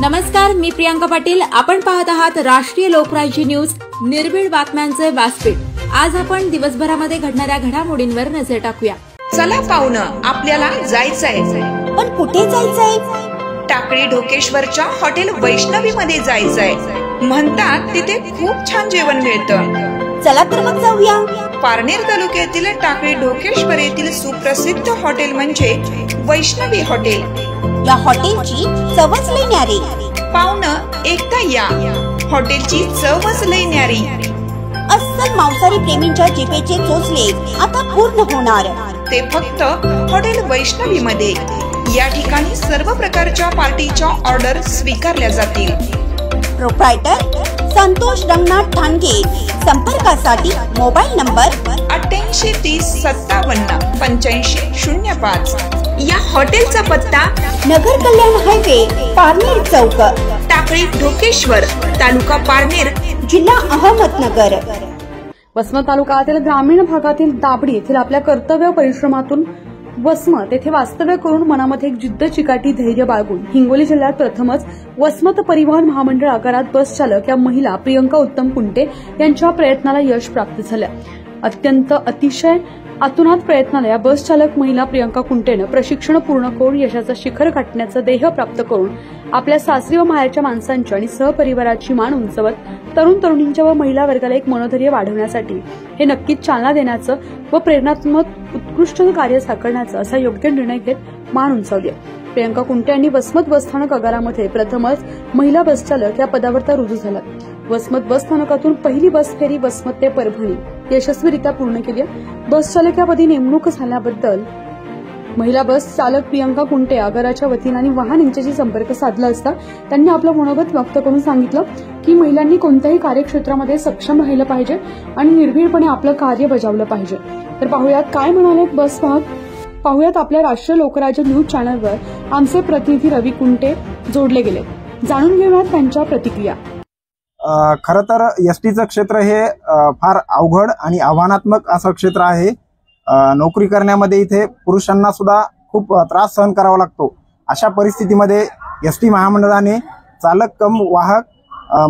नमस्कार, मी प्रियांका पाटील। आपण पाहत आहात राष्ट्रीय लोकराज्य न्यूज, निर्भीड बातम्यांचे व्यासपीठ। आज आपण दिवसभरामध्ये घडणाऱ्या घडामोडींवर नजर टाकूया। चला पाहुणं, आपल्याला जायचंय। पण कुठे जायचंय? टाकळी ढोकेश्वरच्या हॉटेल वैष्णवी मध्ये जायचंय। म्हणतात तिथे खूप छान जेवण मिळतं। चला तर मग जाऊया। पारनेर तालुक्यातील टाकळी ढोकेश्वर येथील सुप्रसिद्ध हॉटेल म्हणजे वैष्णवी हॉटेल। या हॉटेलची चवच लई न्यारी। पाहुणं, एकदा या, हॉटेलची चवच लई न्यारी। अस्सल मांसाहारी प्रेमींच्या जिभेचे चोचले आता पूर्ण होणार, ते फक्त हॉटेल वैष्णवी मध्ये। या ठिकाणी सर्व प्रकारच्या पार्टीच्या ऑर्डर स्वीकारल्या जातील। प्रोप्रायटर संतोष रंगनाथ ठाणगे। संपर्कासाठी मोबाईल नंबर 8830578505। या हॉटेलचा पत्ता नगर कल्याण हायवे, पारनेर चौक, टाकळी ढोकेश्वर, तालुका पारनेर, जिल्हा अहमदनगर। वसमत तालुक्यातील ग्रामीण भागातील दाबडी येथील आपल्या कर्तव्य परिश्रमातून वसमत येथे वास्तव्य करून मनामध्ये एक जिद्द, चिकाटी, धैर्य बाळगून हिंगोली जिल्ह्यात प्रथमच वसमत परिवहन महामंडळ आकारात बस चालक या महिला प्रियंका उत्तम कुंटे यांच्या प्रयत्नाला यश प्राप्त झालं। अतिशय आतुनात प्रयत्नाला या बस चालक महिला प्रियंका कुंटेनं प्रशिक्षण पूर्ण करून यशाचं शिखर गाठण्याचं ध्येय प्राप्त करून आपल्या सासरी व माहेरच्या माणसांची आणि सहपरिवाराची मान उंचवत तरुण-तरुणींच्या व महिला वर्गाला एक मनोधैर्य वाढवण्यासाठी हे नक्कीच चालना देण्याचं व प्रेरणात्मक उत्कृष्ट कार्य साकारण्याचा असा योग्य निर्णय घेत मान उंचावली। प्रियंका कुंटे यांनी वसमत बसस्थानक आगारामध्ये प्रथमच महिला बस चालक या पदावर त्या रुजू झाल्या। वसमत बस स्थानकातून पहिली बस फेरी वसमत ते परभणी यशस्वीरित्या पूर्ण केली। बस चालक या पदी नेमणूक झाल्याबद्दल महिला बस चालक प्रियंका कुंटे आगाराच्या वतीने वाहन यांच्याशी संपर्क साधला असता त्यांनी आपलं मनोगत व्यक्त करून सांगितलं की महिलांनी कोणत्याही कार्यक्षेत्रामध्ये सक्षम राहिलं पाहिजे आणि निर्भीडपणे आपलं कार्य बजावलं पाहिजे। तर पाहूयात काय म्हणाले बस वाहक। पाहूयात आपल्या राष्ट्रीय लोकराज्य न्यूज चॅनलवर आमचे प्रतिनिधी रवी कुंटे जोडले गेले। जाणून घेऊयात त्यांच्या प्रतिक्रिया। खरं तर एसटीचं क्षेत्र हे फार अवघड आणि आव्हानात्मक असं क्षेत्र आहे। नोकरी करण्यामध्ये इथे पुरुषांना सुद्धा खूप त्रास सहन करावा लागतो। अशा परिस्थितीमध्ये एसटी महामंडळाने चालक कम वाहक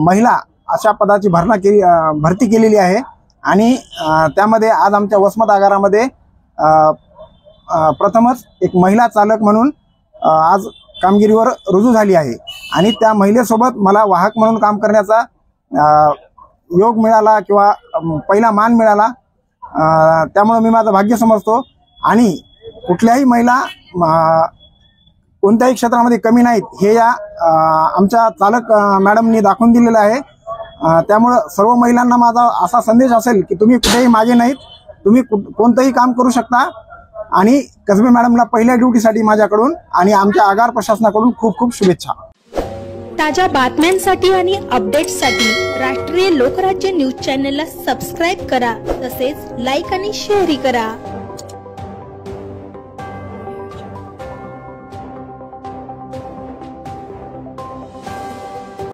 महिला अशा पदाची भरती केलेली आहे आणि त्यामध्ये आज आमच्या वसमत आगारामध्ये प्रथमच एक महिला चालक म्हणून आज कामगिरीवर रुजू झाली आहे आणि त्या महिलेसोबत मला वाहक म्हणून काम करण्याचा योग मिळाला किंवा पहिला मान मिळाला। त्यामुळे मी माझं भाग्य समजतो आणि कुठल्याही महिला कोणत्याही क्षेत्रामध्ये कमी नाहीत हे या आमच्या चालक मॅडमनी दाखवून दिलेलं आहे। त्यामुळे सर्व महिलांना माझा असा संदेश असेल की तुम्ही कुठेही मागे नाहीत, तुम्ही कोणतंही काम करू शकता आणि कसबे मॅडमला पहिल्या ड्युटीसाठी माझ्याकडून आणि आमच्या आगार प्रशासनाकडून खूप खूप शुभेच्छा। ताज्या बातम्यांसाठी आणि अपडेट्ससाठी राष्ट्रीय लोकराज्य न्यूज चॅनलला सबस्क्राईब करा, तसेच लाईक आणि शेअरही करा।